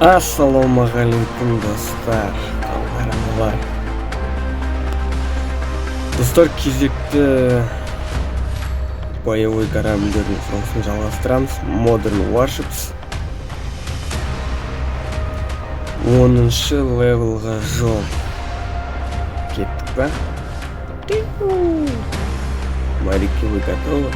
Ассалаумағалейкум достар, қалдарыңыз. Достар, кезекті боевой корабльдердің соғысын жалғастырамыз. Modern Warships 10-шы левелға жол. Кеттік па? Моряки, вы готовы?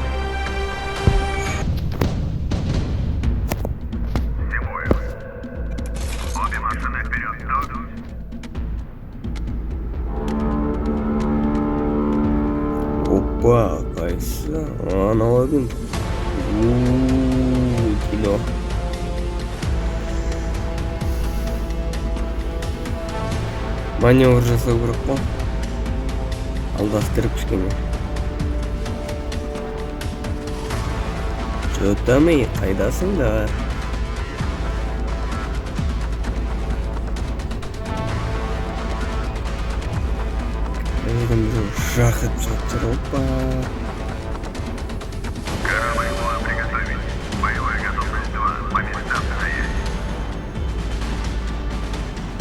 Опа, қайсы? Аналогын. Кино. Маневр жасау керек қой. Алдастырып кішкене. Жотамай, қайдасыңдар? Жахать жатыр, опа. Корабль была приготовить. Боевая готовность 2. По местам стоять.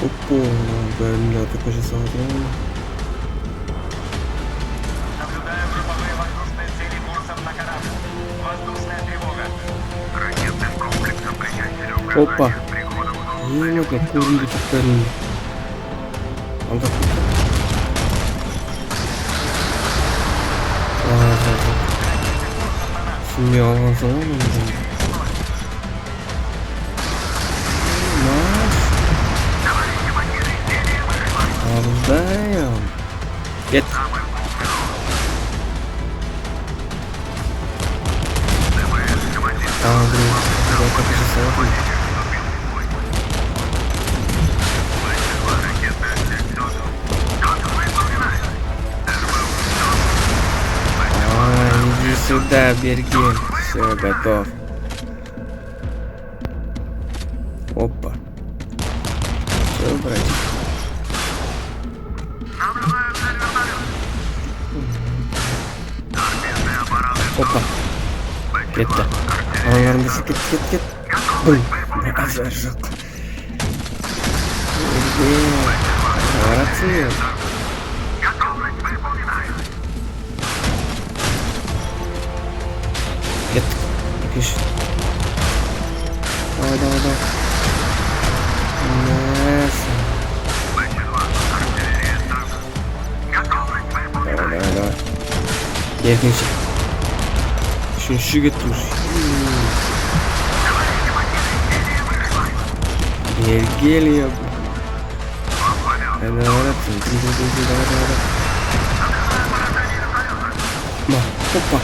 Опа, бәрімді атака жасап отырмын. Наблюдаем групповые воздушные цели курсом на корабль. Воздушная тревога. Ракетным комплексом причастили указания Опа. с приходом в Ең өтіне көрінді тұттарын. Алдап тұттар. Şimdi alған zaman önce. Aldayım. Get. Aldım. Burada kapışı sağladım. Иди сюда, Бергин. Все, готов. Опа. Все, братик. Опа. Кетті. Аналарындасы кет. Бұл. Азар жоқ. Молодцы. Кеттік. Екеш. Давай. Давай. Екінші. Үшінші кетті уже. Ергелия. Давай. Опа.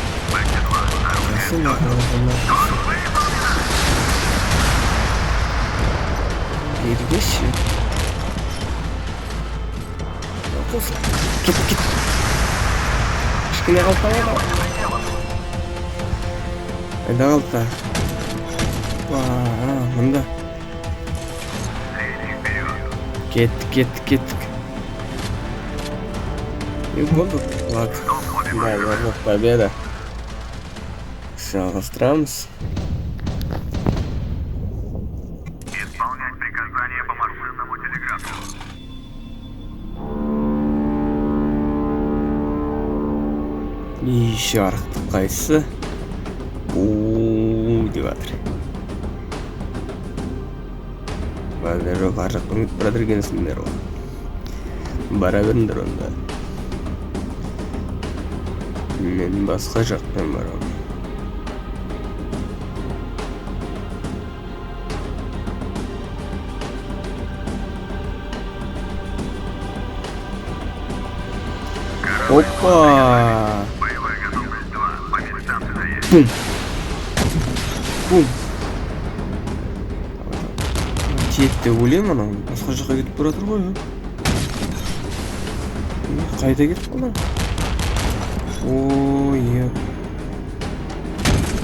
Ергеші. Кет. Кішкене қалпай. Айда қалта. Мұнда. Кеттік. И болды. Ладно. Да, победа. Жалғастырамыз. Исполнять приказания по машинному телеграфу. Жарықтық қайсы? Деп жатыр. Бәрі жоқ, аржақ үміт бұрадыр екенсіңдер ғой. Бара беріңдер онда. Мен басқа жақтан барамын. Опа! Боевая готовность 2. По местам стоять. Бум! Жетті өлем анау. Басқа жаққа кетіп баратыр ғой. Қайда кетіп қана? Ой,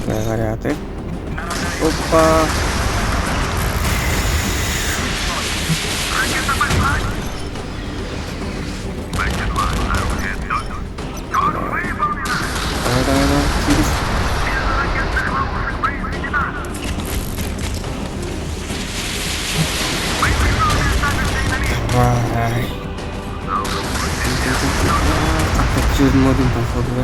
қарай атайық. Опа! Давай. Давай. Как-то чудно один походу, да?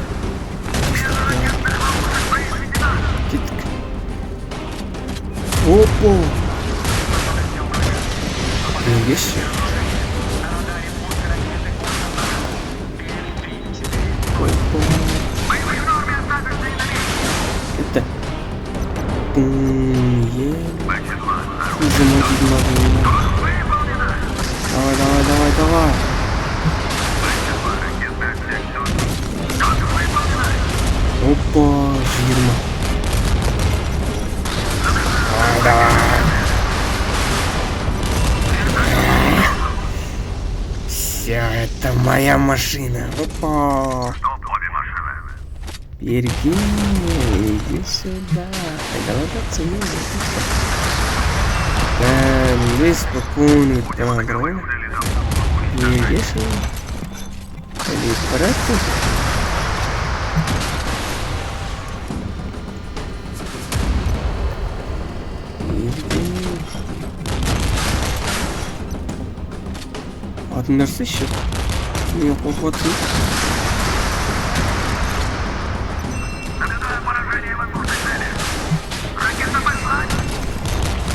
Кеттік. Опа! Егеші. Опа! Кетті. Давай. Опа, жирно. Давай. Все, это моя машина. Опа. Бергин, иди сюда. Давай пацаны. Здесь спокойно, правильно? Едешь? Или порядок? Атыңдар еще? Мен қорқып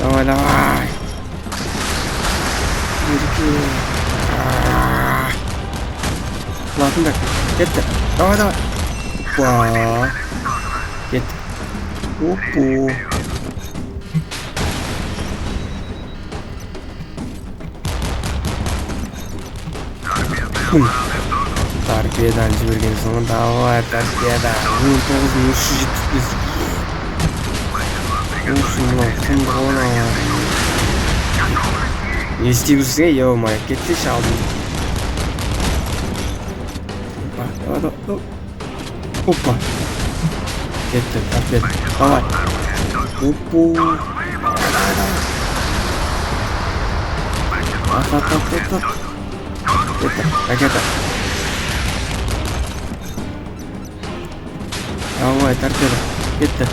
Давай. Ладно, кетті. Давай. Опа. Кетті. Опа. Торпедан жіберген соң, давай, торпеда. 19.375. Мынау кімді ғана. Не істейбізге, ё-моё, кетсеші алдым. Давай. Опа. Кетті, торпеда. Давай. Опа. Ат. Кетті, ракета. Давай, торпеда. Кетті.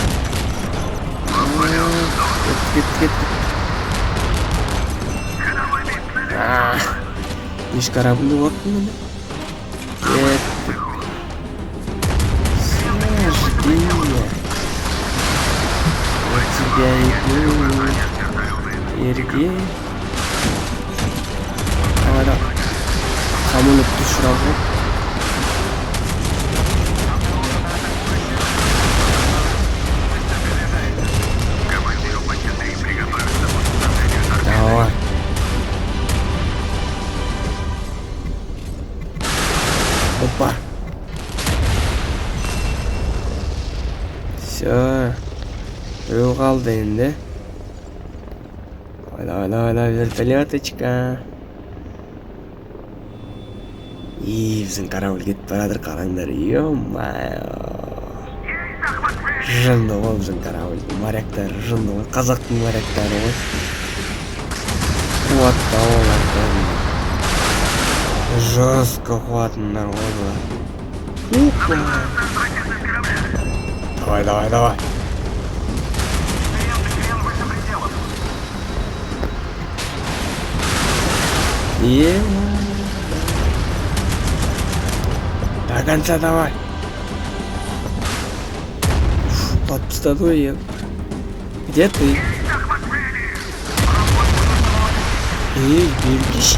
Кетті. Еш корабль уақытын мені. Кетті. Жди. Я тебя иду. Ерге. Давай. Самолет düşüralım. Давай. Опа. Все. Біреу қалды енді. Давай, вертолеточка. Біздің корабль кетіп барадыр, қараңдар. Ё-майо. Жынды ғой біздің корабль. Моряктар жынды ғой. Қазақтың моряктары ғой. Қуатты олар. Жестко қуатындар ғой. Давай. До конца давай. Подстадой я. Где ты? Берегись.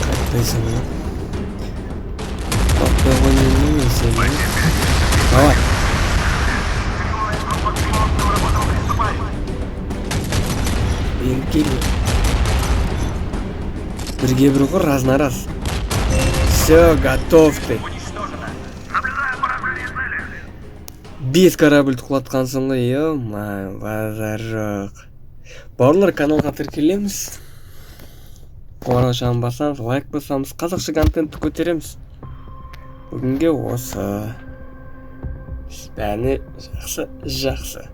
Как ты со мной? Давай. Бірге бір ғой, раз на раз. Все, готов ты. 5 корабль құлатқансың ғой, ё-майо, базар жоқ. Бауырлар, каналға тіркелеміз. Қоңырау басамыз, лайк басамыз, қазақша контентті көтереміз. Бүгінге осы. Бәріне жақсы.